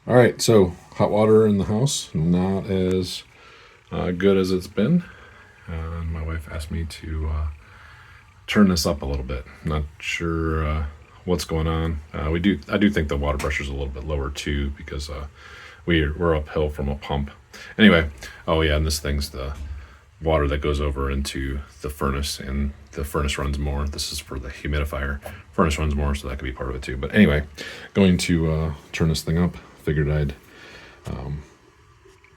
All right, so hot water in the house, not as good as it's been. And my wife asked me to turn this up a little bit. Not sure what's going on. I do think the water pressure's a little bit lower too because we're uphill from a pump. Anyway, oh yeah, and this thing's the water that goes over into the furnace, and the furnace runs more. This is for the humidifier. Furnace runs more, so that could be part of it too. But anyway, going to turn this thing up. Figured I'd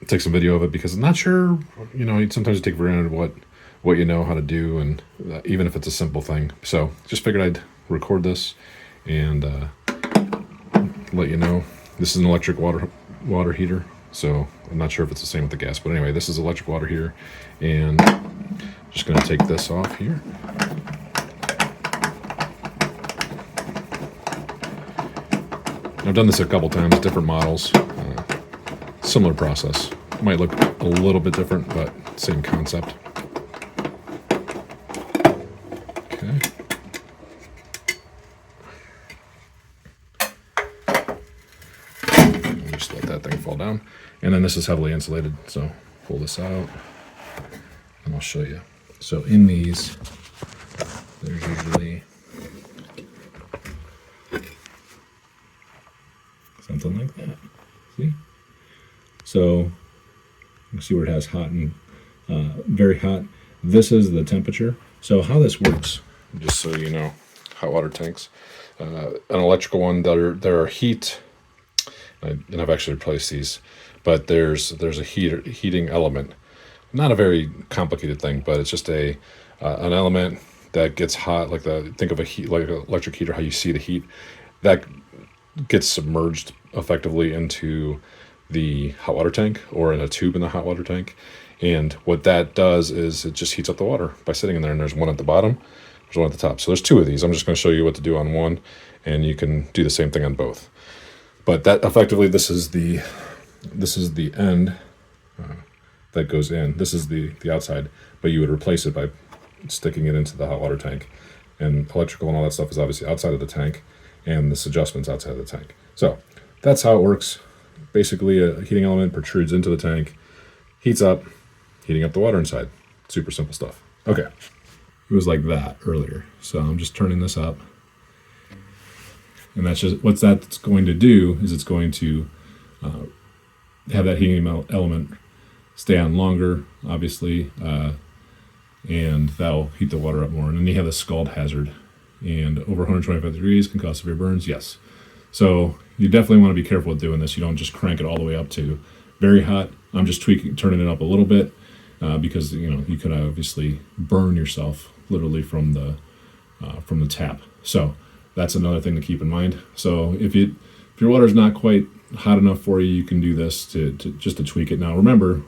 take some video of it because I'm not sure. Sometimes you take for granted what you know how to do, and even if it's a simple thing. So just figured I'd record this and let you know. This is an electric water heater, so I'm not sure if it's the same with the gas. But anyway, this is electric water heater, and just going to take this off here. I've done this a couple times, different models, similar process. Might look a little bit different, but same concept. Okay. Just let that thing fall down. And then this is heavily insulated, so pull this out and I'll show you. So in these, there's usually something like that. See? So you can see where it has hot and very hot. This is the temperature. So how this works, just so you know, hot water tanks. An electrical one, there are heat, and I've actually replaced these, but there's a heating element. Not a very complicated thing, but it's just an element that gets hot, think of a heat, like an electric heater, how you see the heat that gets submerged effectively into the hot water tank or in a tube in the hot water tank. And what that does is it just heats up the water by sitting in there. And there's one at the bottom, there's one at the top. So there's two of these. I'm just going to show you what to do on one, and you can do the same thing on both. But that effectively, this is the end that goes in. This is the outside, but you would replace it by sticking it into the hot water tank. And electrical and all that stuff is obviously outside of the tank, and this adjustment's outside of the tank. So that's how it works. Basically, a heating element protrudes into the tank, heats up, heating up the water inside. Super simple stuff. Okay. It was like that earlier. So I'm just turning this up. And that's just what that's going to do is it's going to have that heating element stay on longer, obviously, and that'll heat the water up more. And then you have the scald hazard. And over 125 degrees can cause severe burns, yes. So you definitely want to be careful with doing this. You don't just crank it all the way up to very hot. I'm just turning it up a little bit because you could obviously burn yourself literally from the tap. So that's another thing to keep in mind. So if your water's not quite hot enough for you, you can do this to tweak it. Now remember,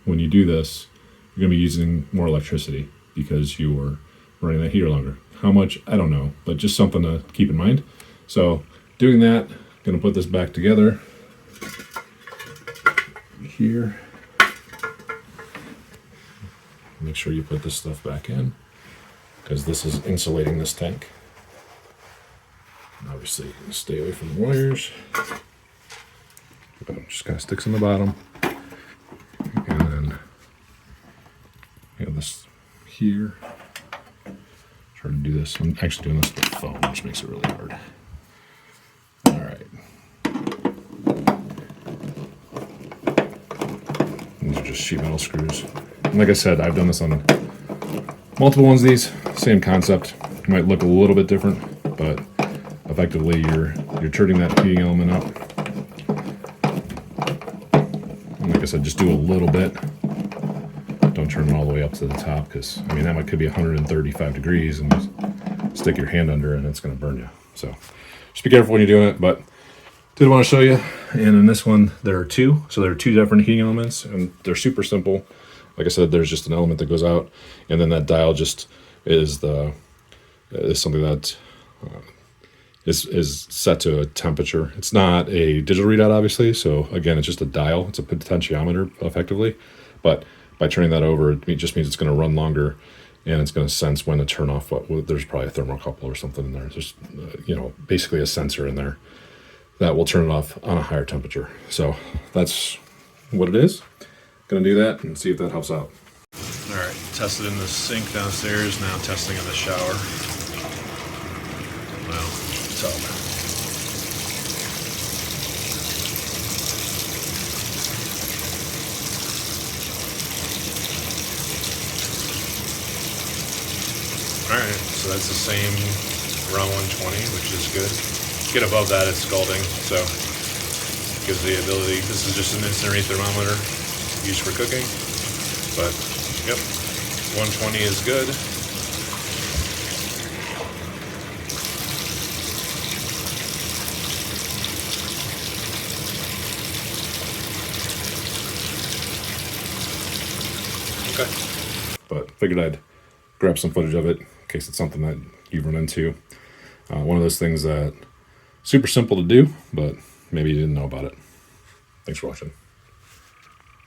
when you do this, you're going to be using more electricity because you are running that heater longer. How much, I don't know, but just something to keep in mind. So doing that, going to put this back together here. Make sure you put this stuff back in because this is insulating this tank. And obviously, stay away from the wires. Just kind of sticks in the bottom. And then we have this here. Try to do this. I'm actually doing this with the phone, which makes it really hard. All right. These are just sheet metal screws. And like I said, I've done this on multiple ones of these. Same concept. It might look a little bit different, but effectively you're turning that heating element up. And like I said, just do a little bit. Don't turn it all the way up to the top because, that could be 135 degrees and just stick your hand under it and it's going to burn you. So just be careful when you're doing it, but did want to show you. And in this one, there are two. So there are two different heating elements and they're super simple. Like I said, there's just an element that goes out, and then that dial just is something that is set to a temperature. It's not a digital readout, obviously. So again, it's just a dial. It's a potentiometer, effectively. But by turning that over, it just means it's going to run longer, and it's going to sense when to turn off there's probably a thermocouple or something in there. There's basically a sensor in there that will turn it off on a higher temperature. So that's what it is. Gonna do that and see if that helps out. All right, tested in the sink downstairs, now testing in the shower. Well, tub. All right, so that's the same around 120, which is good. Get above that, it's scalding, so gives the ability. This is just an instant read thermometer used for cooking, but yep, 120 is good. Okay, but figured I'd grab some footage of it in case it's something that you run into. One of those things that super simple to do, but maybe you didn't know about it. Thanks for watching.